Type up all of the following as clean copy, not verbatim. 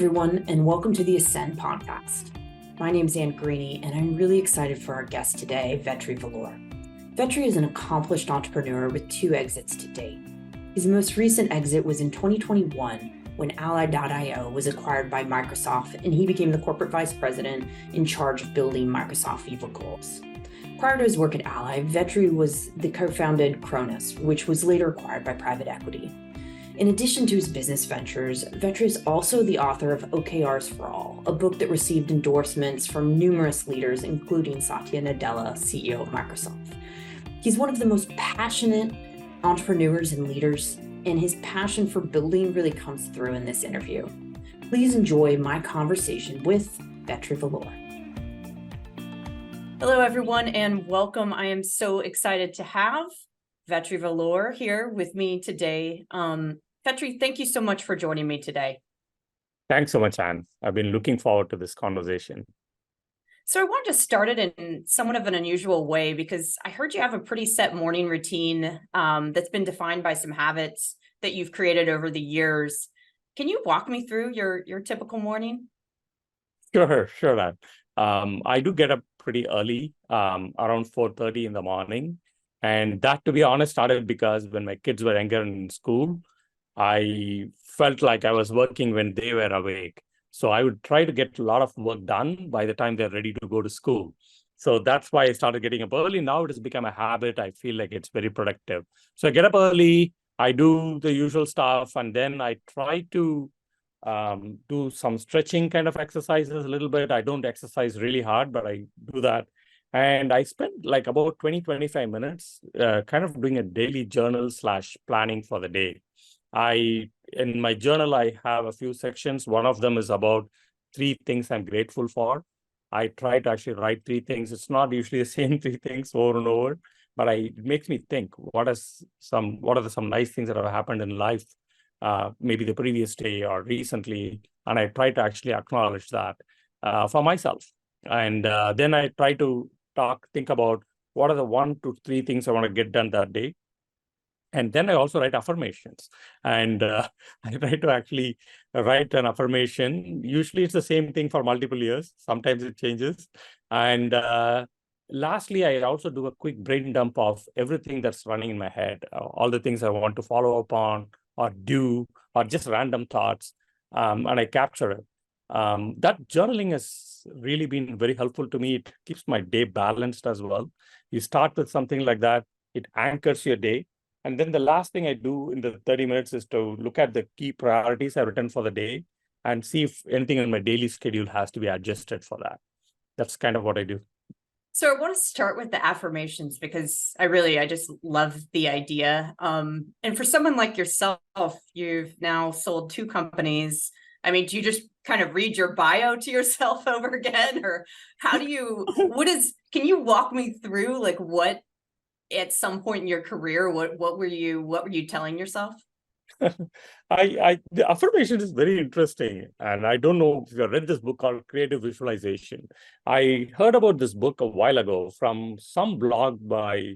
everyone, and welcome to the Ascend podcast. My name is Ann Greeny, and I'm really excited for our guest today, Vetri Vellore. Vetri is an accomplished entrepreneur with 2 exits to date. His most recent exit was in 2021 when Ally.io was acquired by Microsoft, and he became the corporate vice president in charge of building Microsoft Viva Goals. Prior to his work at Ally, Vetri was the co-founded Kronos, which was later acquired by private equity. In addition to his business ventures, Vetri is also the author of Okrs for All, a book that received endorsements from numerous leaders, including Satya Nadella, CEO of Microsoft. He's one of the most passionate entrepreneurs and leaders, and his passion for building really comes through in this interview. Please enjoy my conversation with Vetri Vellore. Hello, everyone, and welcome. I am so excited to have Vetri Vellore here with me today. Vetri, thank you so much for joining me today. Thanks so much, Anne. I've been looking forward to this conversation. So I wanted to start it in somewhat of an unusual way because I heard you have a pretty set morning routine that's been defined by some habits that you've created over the years. Can you walk me through your typical morning? Sure, Anne. I do get up pretty early, around 4:30 in the morning. And that, to be honest, started because when my kids were younger in school, I felt like I was working when they were awake. So I would try to get a lot of work done by the time they're ready to go to school. So that's why I started getting up early. Now it has become a habit. I feel like it's very productive. So I get up early, I do the usual stuff, and then I try to do some stretching kind of exercises a little bit. I don't exercise really hard, but I do that. And I spend like about 20-25 minutes kind of doing a daily journal / planning for the day. In my journal, I have a few sections. One of them is about 3 things I'm grateful for. I try to actually write 3 things. It's not usually the same 3 things over and over, but it makes me think, what are some nice things that have happened in life, maybe the previous day or recently, and I try to actually acknowledge that for myself. And then I try to think about what are the 1 to 3 things I want to get done that day. And then I also write affirmations. And I try to actually write an affirmation. Usually it's the same thing for multiple years. Sometimes it changes. And lastly, I also do a quick brain dump of everything that's running in my head, all the things I want to follow up on or do, or just random thoughts, and I capture it. That journaling has really been very helpful to me. It keeps my day balanced as well. You start with something like that, it anchors your day. And then the last thing I do in the 30 minutes is to look at the key priorities I've written for the day and see if anything in my daily schedule has to be adjusted for that. That's kind of what I do. So I want to start with the affirmations because I just love the idea. And for someone like yourself, you've now sold 2 companies. I mean, do you just kind of read your bio to yourself over again? Or can you walk me through like what at some point in your career, what were you telling yourself? The affirmation is very interesting. And I don't know if you have read this book called Creative Visualization. I heard about this book a while ago from some blog by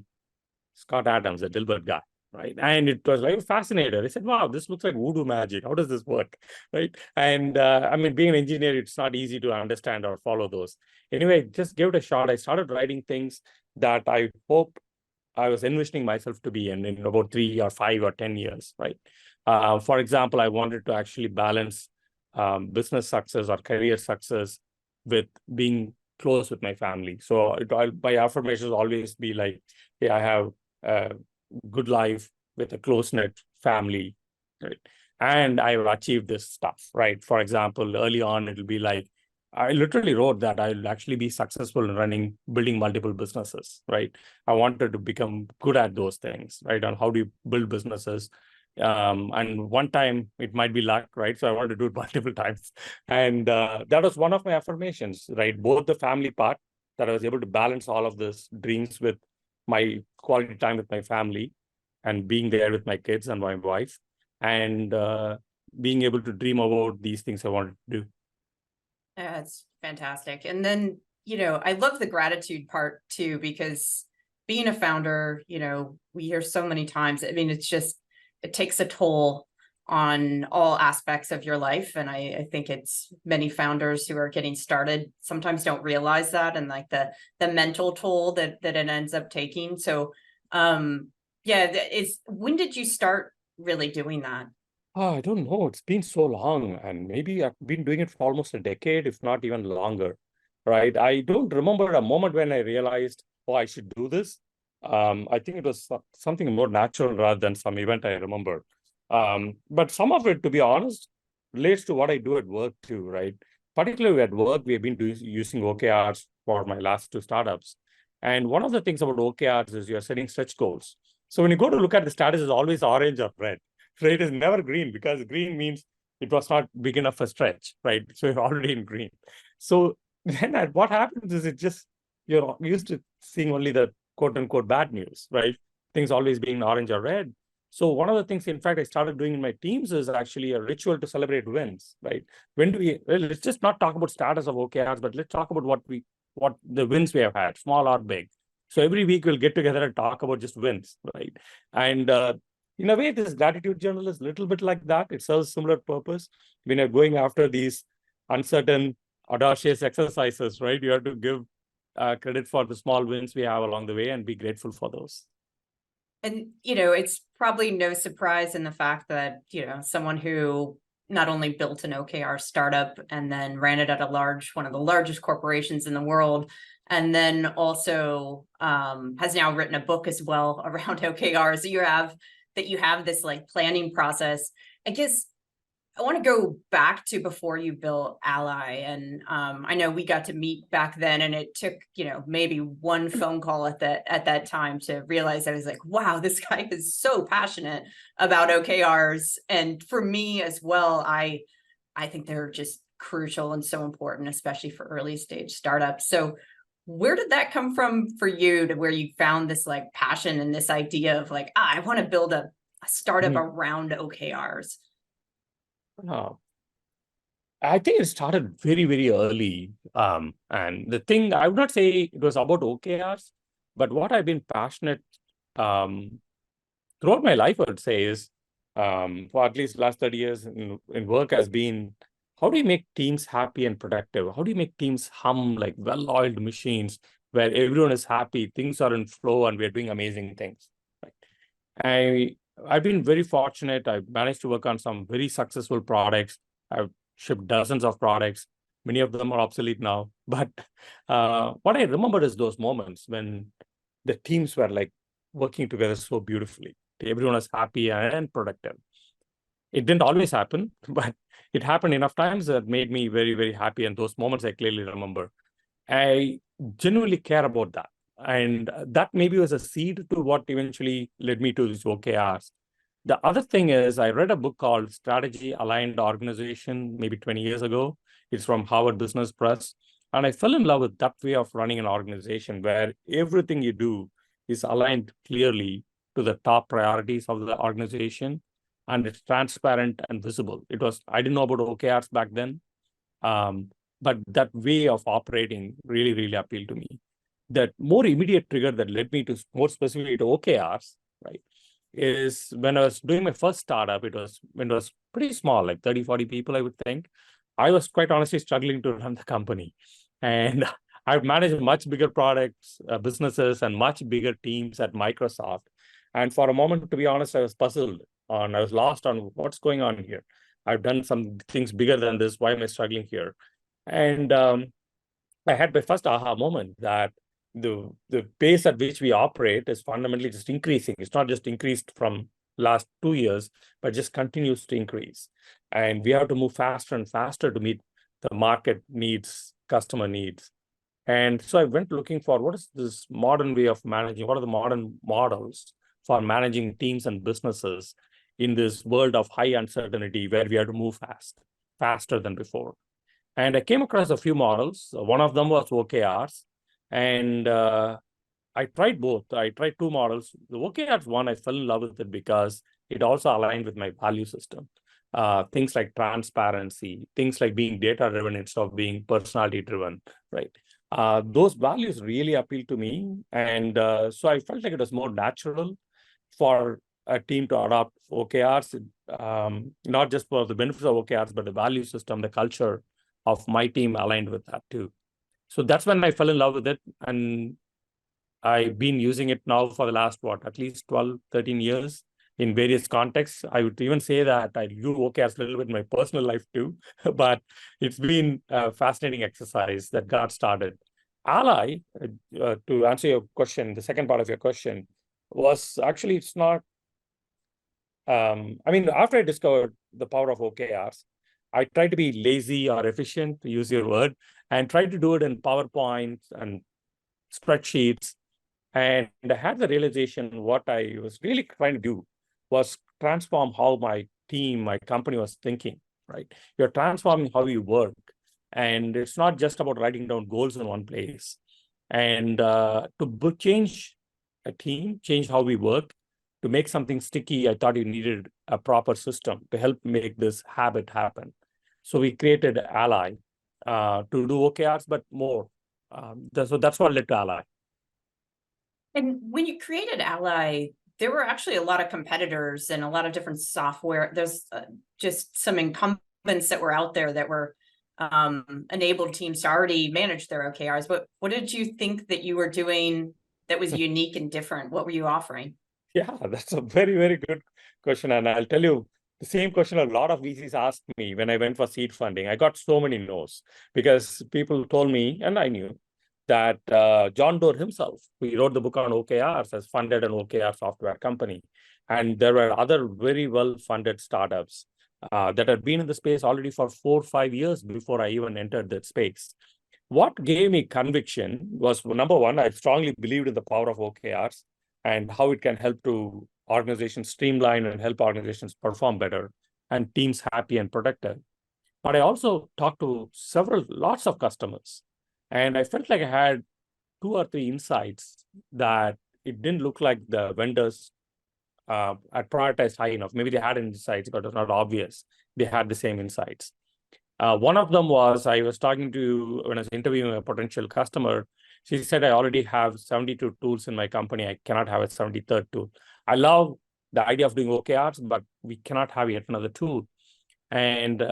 Scott Adams, a Dilbert guy, right? And it was like fascinating. I said, wow, this looks like voodoo magic. How does this work, right? And I mean, being an engineer, it's not easy to understand or follow those. Anyway, just give it a shot. I started writing things that I hope I was envisioning myself to be in about 3 or 5 or 10 years, right? For example, I wanted to actually balance business success or career success with being close with my family. So my affirmations always be like, hey, I have a good life with a close-knit family, right? And I've achieved this stuff, right? For example, early on, it'll be like, I literally wrote that I'll actually be successful in building multiple businesses, right? I wanted to become good at those things, right? On how do you build businesses. And one time it might be luck, right? So I wanted to do it multiple times. And that was one of my affirmations, right? Both the family part, that I was able to balance all of this dreams with my quality time with my family and being there with my kids and my wife, and being able to dream about these things I wanted to do. That's fantastic. And then, I love the gratitude part too, because being a founder, we hear so many times, I mean, it takes a toll on all aspects of your life. And I think it's many founders who are getting started sometimes don't realize that, and like the mental toll that it ends up taking. So when did you start really doing that? I don't know. It's been so long, and maybe I've been doing it for almost a decade, if not even longer, right? I don't remember a moment when I realized, oh, I should do this. I think it was something more natural rather than some event I remember. But some of it, to be honest, relates to what I do at work too, right? Particularly at work, we have been using OKRs for my last two startups. And one of the things about OKRs is you're setting stretch goals. So when you go to look at the status, it's always orange or red. Right, is never green, because green means it was not big enough for stretch, right? So you're already in green. So then what happens is you're used to seeing only the quote unquote bad news, right? Things always being orange or red. So one of the things, in fact, I started doing in my teams is actually a ritual to celebrate wins, right? Let's just not talk about status of OKRs, but let's talk about what the wins we have had, small or big. So every week we'll get together and talk about just wins, right? And in a way, this gratitude journal is a little bit like that. It serves similar purpose. When you're going after these uncertain, audacious exercises, right? You have to give credit for the small wins we have along the way and be grateful for those. And, it's probably no surprise in the fact that, someone who not only built an OKR startup and then ran it at one of the largest corporations in the world, and then also has now written a book as well around OKRs. So you have this like planning process. I guess I want to go back to before you built Ally. And I know we got to meet back then, and it took, maybe one phone call at that time to realize I was like, wow, this guy is so passionate about OKRs. And for me as well, I think they're just crucial and so important, especially for early stage startups. So where did that come from for you, to where you found this like passion and this idea of like, I want to build a startup around OKRs? I think it started very, very early. And the thing, I would not say it was about OKRs, but what I've been passionate throughout my life, I would say, is for at least last 30 years in work has been, how do you make teams happy and productive? How do you make teams hum like well-oiled machines where everyone is happy, things are in flow, and we're doing amazing things? Right? I've been very fortunate. I've managed to work on some very successful products. I've shipped dozens of products. Many of them are obsolete now. But what I remember is those moments when the teams were like working together so beautifully. Everyone was happy and productive. It didn't always happen, but it happened enough times that made me very, very happy. And those moments I clearly remember. I genuinely care about that. And that maybe was a seed to what eventually led me to these OKRs. The other thing is, I read a book called Strategy Aligned Organization maybe 20 years ago. It's from Harvard Business Press. And I fell in love with that way of running an organization where everything you do is aligned clearly to the top priorities of the organization, and it's transparent and visible. I didn't know about OKRs back then. But that way of operating really, really appealed to me. That more immediate trigger that led me to more specifically to OKRs, right, is when I was doing my first startup. It was pretty small, like 30, 40 people, I would think. I was quite honestly struggling to run the company. And I've managed much bigger products, businesses, and much bigger teams at Microsoft. And for a moment, to be honest, I was puzzled I was lost on what's going on here. I've done some things bigger than this. Why am I struggling here? And I had my first aha moment that the pace at which we operate is fundamentally just increasing. It's not just increased from last 2 years, but just continues to increase. And we have to move faster and faster to meet the market needs, customer needs. And so I went looking for what is this modern way of managing, what are the modern models for managing teams and businesses in this world of high uncertainty where we have to move faster than before. And I came across a few models. One of them was OKRs. And I tried both. I tried two models. The OKRs one, I fell in love with it because it also aligned with my value system. Things like transparency, things like being data-driven instead of being personality-driven, right? Those values really appealed to me. And so I felt like it was more natural for a team to adopt OKRs, not just for the benefits of OKRs, but the value system, the culture of my team aligned with that too. So that's when I fell in love with it. And I've been using it now for the last, at least 12, 13 years in various contexts. I would even say that I do OKRs a little bit in my personal life too, but it's been a fascinating exercise that got started. Ally, to answer your question, the second part of your question, was actually, it's not, after I discovered the power of OKRs, I tried to be lazy or efficient, to use your word, and tried to do it in PowerPoint and spreadsheets. And I had the realization what I was really trying to do was transform how my team, my company was thinking, right? You're transforming how you work. And it's not just about writing down goals in one place. And to change a team, change how we work, to make something sticky, I thought you needed a proper system to help make this habit happen. So we created Ally to do OKRs, but more. So that's what led to Ally. And when you created Ally, there were actually a lot of competitors and a lot of different software. There's just some incumbents that were out there that were enabled teams to already manage their OKRs. But what did you think that you were doing that was unique and different? What were you offering? Yeah, that's a very, very good question. And I'll tell you, the same question a lot of VCs asked me when I went for seed funding. I got so many no's because people told me, and I knew, that John Doerr himself, who wrote the book on OKRs, has funded an OKR software company. And there were other very well-funded startups that had been in the space already for 4 or 5 years before I even entered that space. What gave me conviction was, number one, I strongly believed in the power of OKRs and how it can help to organizations streamline and help organizations perform better and teams happy and productive. But I also talked to lots of customers, and I felt like I had 2 or 3 insights that it didn't look like the vendors had prioritized high enough. Maybe they had insights, but it was not obvious they had the same insights. One of them was, I was talking to, when I was interviewing a potential customer, she said, I already have 72 tools in my company. I cannot have a 73rd tool. I love the idea of doing OKRs, but we cannot have yet another tool. And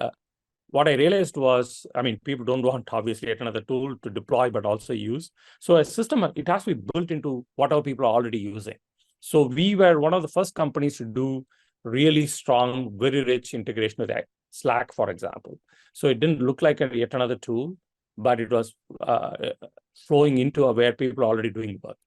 what I realized was, people don't want obviously yet another tool to deploy, but also use. So a system, it has to be built into whatever people are already using. So we were one of the first companies to do really strong, very rich integration with Slack, for example. So it didn't look like yet another tool, but it was flowing into where people are already doing work.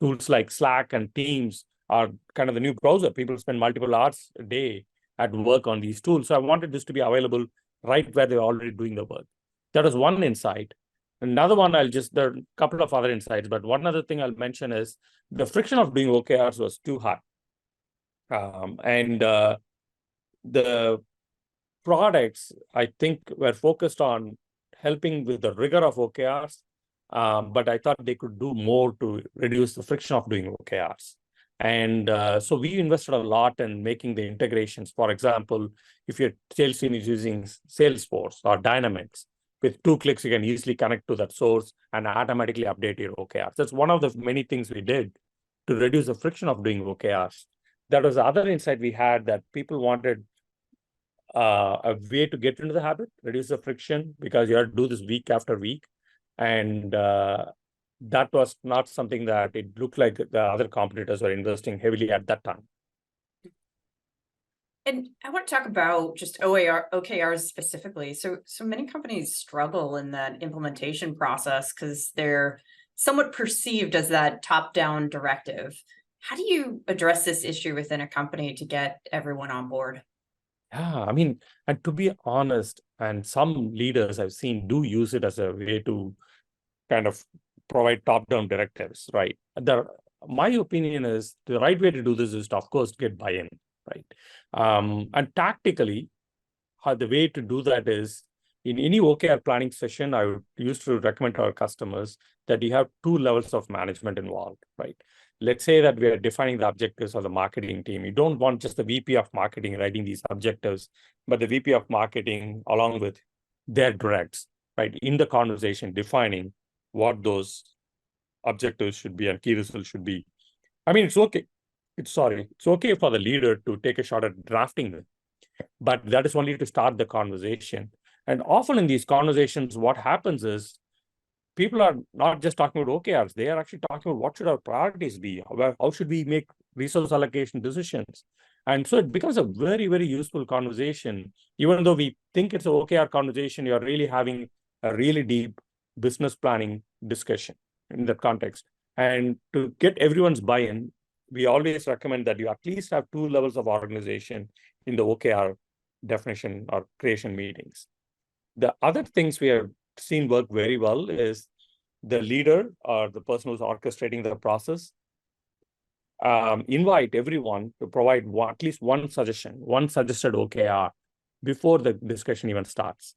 Tools like Slack and Teams are kind of the new browser. People spend multiple hours a day at work on these tools. So I wanted this to be available right where they're already doing the work. That was one insight. Another one, there are a couple of other insights, but one other thing I'll mention is the friction of doing OKRs was too high. The products, I think, were focused on helping with the rigor of OKRs, but I thought they could do more to reduce the friction of doing OKRs. And so we invested a lot in making the integrations. For example, if your sales team is using Salesforce or Dynamics, with 2 clicks, you can easily connect to that source and automatically update your OKRs. That's one of the many things we did to reduce the friction of doing OKRs. That was the other insight we had, that people wanted a way to get into the habit, reduce the friction, because you have to do this week after week. And that was not something that it looked like the other competitors were investing heavily at that time. And I want to talk about just OKRs specifically. So many companies struggle in that implementation process because they're somewhat perceived as that top-down directive. How do you address this issue within a company to get everyone on board? Yeah, and to be honest, and some leaders I've seen do use it as a way to kind of provide top-down directives, right? My opinion is the right way to do this is to, of course, get buy-in, right? And tactically, the way to do that is, in any OKR planning session, I would used to recommend to our customers that you have 2 levels of management involved, right? Let's say that we are defining the objectives of the marketing team. You don't want just the VP of marketing writing these objectives, but the VP of marketing along with their directs, right? In the conversation, defining what those objectives should be and key results should be. It's okay it's okay for the leader to take a shot at drafting them, but that is only to start the conversation. And often in these conversations, what happens is people are not just talking about OKRs, they are actually talking about what should our priorities be, how should we make resource allocation decisions. And so it becomes a very, very useful conversation. Even though we think it's an OKR conversation, you're really having a really deep business planning discussion in that context. And to get everyone's buy-in, we always recommend that you at least have 2 levels of organization in the OKR definition or creation meetings. The other things we have seen work very well is the leader or the person who's orchestrating the process invite everyone to provide at least one suggestion, one suggested OKR before the discussion even starts.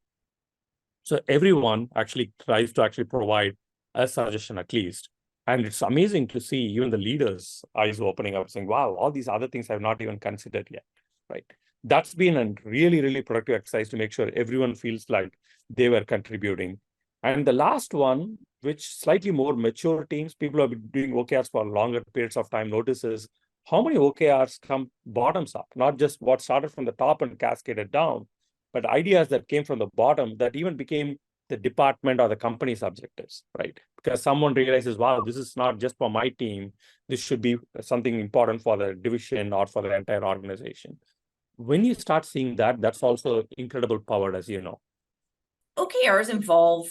So everyone actually tries to actually provide a suggestion at least. And it's amazing to see even the leaders' eyes opening up saying, wow, all these other things I've not even considered yet, right? That's been a really, really productive exercise to make sure everyone feels like they were contributing. And the last one, which slightly more mature teams, people have been doing OKRs for longer periods of time, notices how many OKRs come bottoms up, not just what started from the top and cascaded down, but ideas that came from the bottom that even became the department or the company's objectives, right? Because someone realizes, wow, this is not just for my team. This should be something important for the division or for the entire organization. When you start seeing that, that's also incredible power, as you know. OKRs involve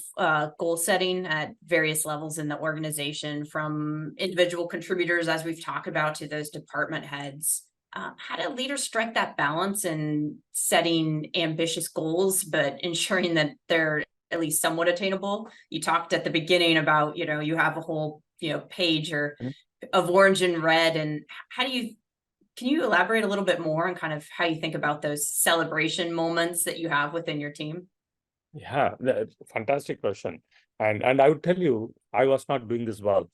goal setting at various levels in the organization, from individual contributors, as we've talked about, to those department heads. How do leaders strike that balance in setting ambitious goals, but ensuring that they're at least somewhat attainable? You talked at the beginning about, you have a whole, page of orange and red. And can you elaborate a little bit more on kind of how you think about those celebration moments that you have within your team? Yeah, that's a fantastic question. And I would tell you, I was not doing this well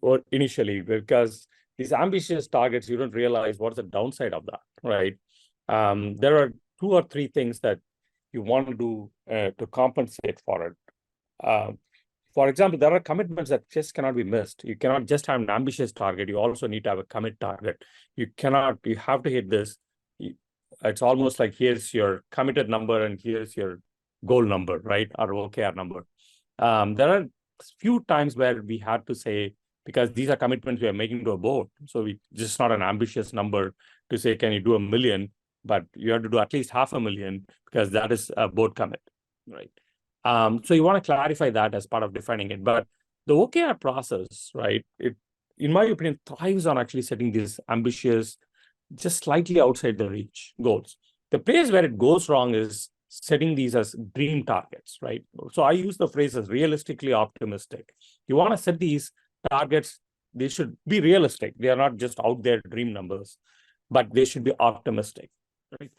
or initially, because these ambitious targets, you don't realize what's the downside of that, right? There are 2 or 3 things that you want to do to compensate for it. For example, there are commitments that just cannot be missed. You cannot just have an ambitious target. You also need to have a commit target. You have to hit this. It's almost like here's your committed number and here's your goal number, right? Or OKR number. There are few times where we had to say, because these are commitments we are making to a board. So we just not an ambitious number to say, can you do 1 million? But you have to do at least 500,000 because that is a board commit, right? So you want to clarify that as part of defining it. But the OKR process, right? It, in my opinion, thrives on actually setting these ambitious, just slightly outside the reach goals. The place where it goes wrong is setting these as dream targets, right? So I use the phrase as realistically optimistic. You want to set these targets, they should be realistic. They are not just out there dream numbers, but they should be optimistic, right?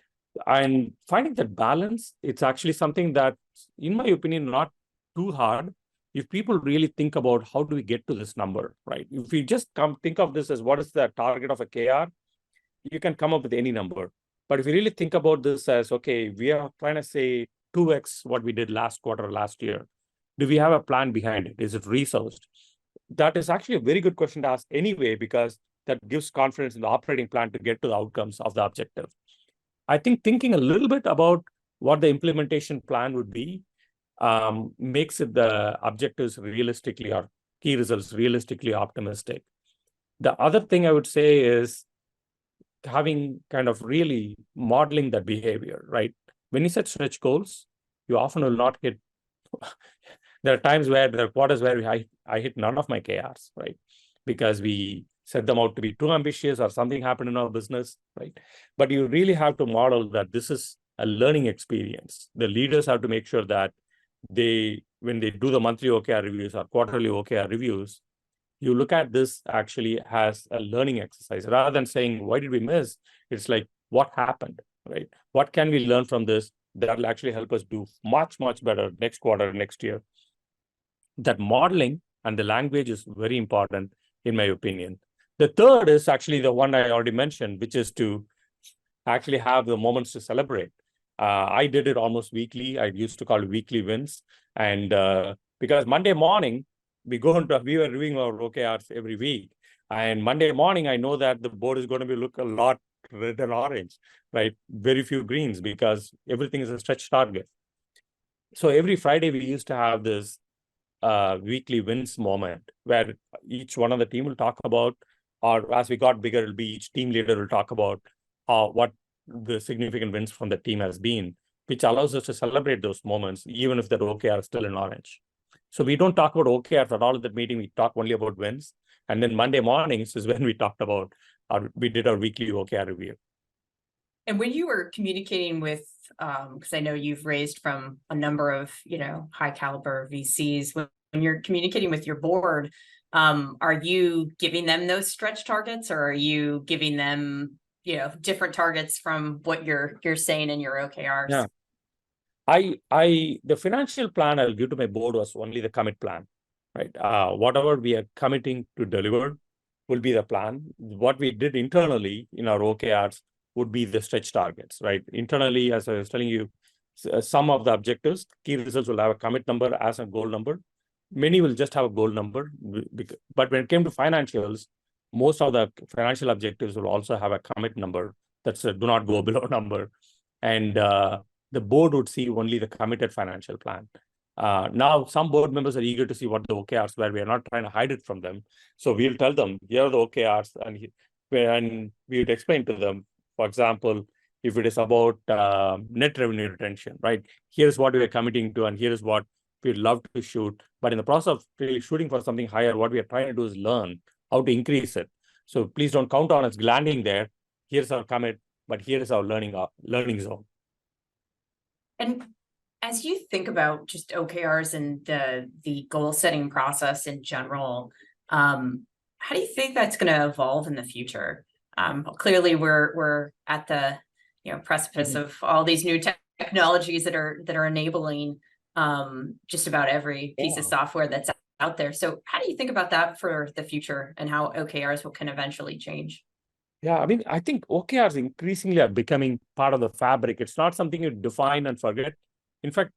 And finding that balance, it's actually something that, in my opinion, not too hard if people really think about how do we get to this number, right? If you just think of this as what is the target of a KR, you can come up with any number. But if you really think about this as, okay, we are trying to say 2x what we did last quarter, last year, do we have a plan behind it? Is it resourced? That is actually a very good question to ask anyway, because that gives confidence in the operating plan to get to the outcomes of the objective. I think thinking a little bit about what the implementation plan would be makes it the objectives realistically or key results realistically optimistic. The other thing I would say is having kind of really modeling that behavior, right? When you set stretch goals, you often will not hit. There are times where there are quarters where I hit none of my KRs, right? Because we set them out to be too ambitious or something happened in our business, right? But you really have to model that this is a learning experience. The leaders have to make sure that when they do the monthly OKR reviews or quarterly OKR reviews, you look at this actually as a learning exercise rather than saying, why did we miss? It's like, what happened, right? What can we learn from this that will actually help us do much, much better next quarter, next year? That modeling and the language is very important, in my opinion. The third is actually the one I already mentioned, which is to actually have the moments to celebrate. I did it almost weekly. I used to call it weekly wins. And because Monday morning, we were reviewing our OKRs every week. And Monday morning, I know that the board is going to be look a lot red and orange, right? Very few greens because everything is a stretch target. So every Friday, we used to have this weekly wins moment where each one of the team will talk about, or as we got bigger, it'll be each team leader will talk about what the significant wins from the team has been, which allows us to celebrate those moments, even if the OKR is still in orange. So we don't talk about OKRs at all at that meeting. We talk only about wins. And then Monday mornings is when we talked about, we did our weekly OKR review. And when you were communicating with, because I know you've raised from a number of, high caliber VCs, when you're communicating with your board, are you giving them those stretch targets, or are you giving them, different targets from what you're saying in your OKRs? Yeah. The financial plan I'll give to my board was only the commit plan, right? Whatever we are committing to deliver will be the plan. What we did internally in our OKRs would be the stretch targets, right? Internally, as I was telling you, some of the objectives, key results will have a commit number as a goal number. Many will just have a goal number. But when it came to financials, most of the financial objectives will also have a commit number. That's a do not go below number. And the board would see only the committed financial plan. Now, some board members are eager to see what the OKRs were. We are not trying to hide it from them. So we'll tell them, here are the OKRs, and we would explain to them, for example, if it is about net revenue retention, right? Here's what we are committing to, and here's what we'd love to shoot. But in the process of really shooting for something higher, what we are trying to do is learn how to increase it. So please don't count on us landing there. Here's our commit, but here is our learning zone. And as you think about just OKRs and the goal setting process in general, how do you think that's going to evolve in the future? Clearly, we're at the precipice of all these new technologies that are enabling just about every piece of software that's out there. So how do you think about that for the future, and how OKRs can eventually change? Yeah, I mean, I think OKRs increasingly are becoming part of the fabric. It's not something you define and forget. In fact,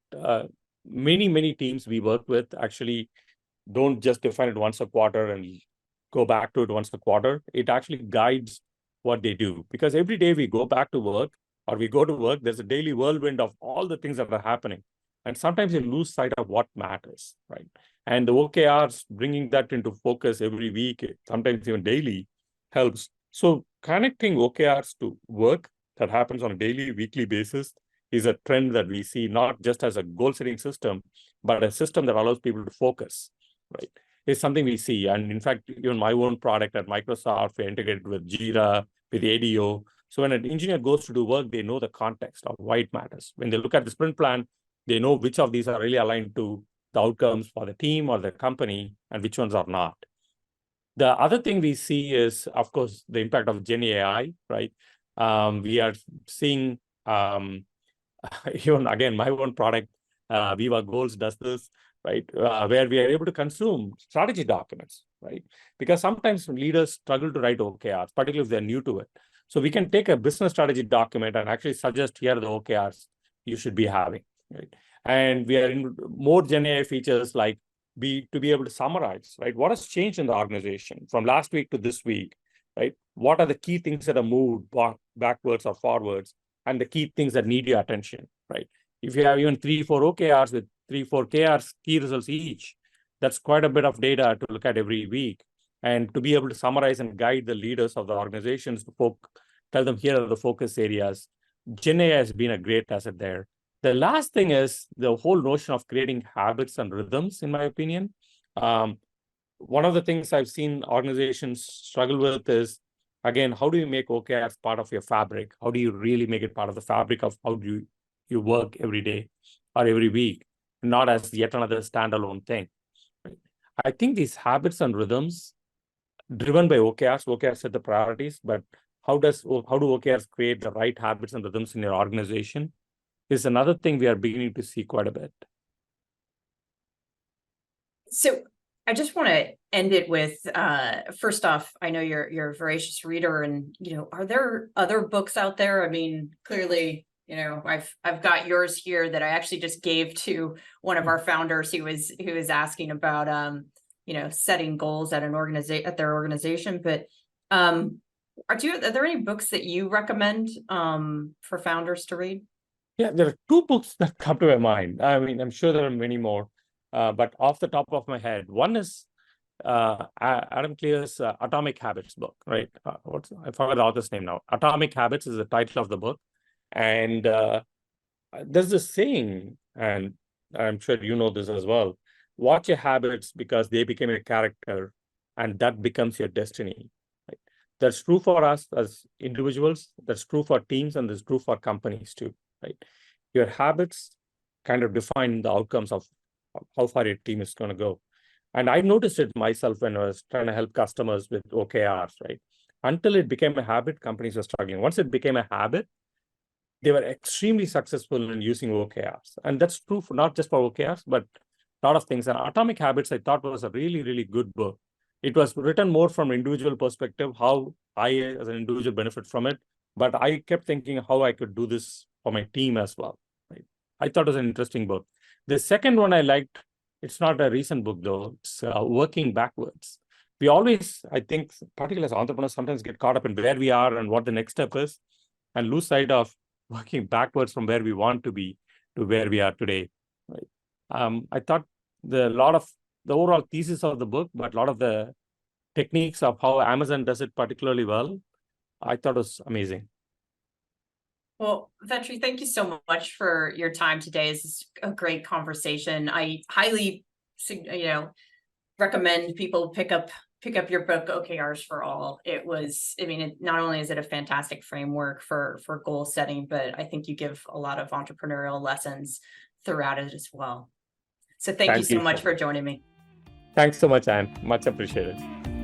many teams we work with actually don't just define it once a quarter and go back to it once a quarter. It actually guides what they do. Because every day we go back to work, or we go to work, there's a daily whirlwind of all the things that are happening. And sometimes you lose sight of what matters, right? And the OKRs, bringing that into focus every week, sometimes even daily, helps. So connecting OKRs to work that happens on a daily, weekly basis is a trend that we see, not just as a goal-setting system, but a system that allows people to focus, right? It's something we see. And in fact, even my own product at Microsoft, we integrated with Jira, with ADO. So when an engineer goes to do work, they know the context of why it matters. When they look at the sprint plan, they know which of these are really aligned to the outcomes for the team or the company, and which ones are not. The other thing we see is, of course, the impact of Gen AI, right? We are seeing, even again, my own product, Viva Goals does this, right? Where we are able to consume strategy documents, right? Because sometimes leaders struggle to write OKRs, particularly if they're new to it. So we can take a business strategy document and actually suggest, here are the OKRs you should be having, right? And we are in more Gen AI features like to be able to summarize, right? What has changed in the organization from last week to this week, right? What are the key things that are moved backwards or forwards, and the key things that need your attention, right? If you have even 3-4 OKRs with 3-4 KRs, key results each, that's quite a bit of data to look at every week. And to be able to summarize and guide the leaders of the organizations to tell them, here are the focus areas. Gen AI has been a great asset there. The last thing is the whole notion of creating habits and rhythms, in my opinion. One of the things I've seen organizations struggle with is, again, how do you make OKRs part of your fabric? How do you really make it part of the fabric of how do you work every day or every week, not as yet another standalone thing? I think these habits and rhythms driven by OKRs set the priorities, but how do OKRs create the right habits and rhythms in your organization is another thing we are beginning to see quite a bit. So I just want to end it with, first off, I know you're a voracious reader, and are there other books out there? I mean, clearly, I've got yours here that I actually just gave to one of our founders who was asking about setting goals at their organization. But are there any books that you recommend for founders to read? Yeah, there are two books that come to my mind. I mean, I'm sure there are many more, but off the top of my head, one is Adam Clear's Atomic Habits book, right? I forgot the author's name now. Atomic Habits is the title of the book. And there's this saying, and I'm sure you know this as well, watch your habits because they become a character and that becomes your destiny. Right? That's true for us as individuals, that's true for teams, and that's true for companies too, right? Your habits kind of define the outcomes of how far your team is going to go. And I noticed it myself when I was trying to help customers with OKRs, right? Until it became a habit, companies were struggling. Once it became a habit, they were extremely successful in using OKRs. And that's true for not just for OKRs, but a lot of things. And Atomic Habits, I thought, was a really, really good book. It was written more from individual perspective, how I as an individual benefit from it. But I kept thinking how I could do this for my team as well. Right? I thought it was an interesting book. The second one I liked, it's not a recent book though, it's Working Backwards. We always, I think, particularly as entrepreneurs, sometimes get caught up in where we are and what the next step is and lose sight of working backwards from where we want to be to where we are today. Right? I thought the overall thesis of the book, but a lot of the techniques of how Amazon does it particularly well, I thought was amazing. Well, Vetri, thank you so much for your time today. This is a great conversation. I highly, recommend people pick up your book, OKRs for All. Not only is it a fantastic framework for goal setting, but I think you give a lot of entrepreneurial lessons throughout it as well. So thank you so much for joining me. Thanks so much, Anne. Much appreciated.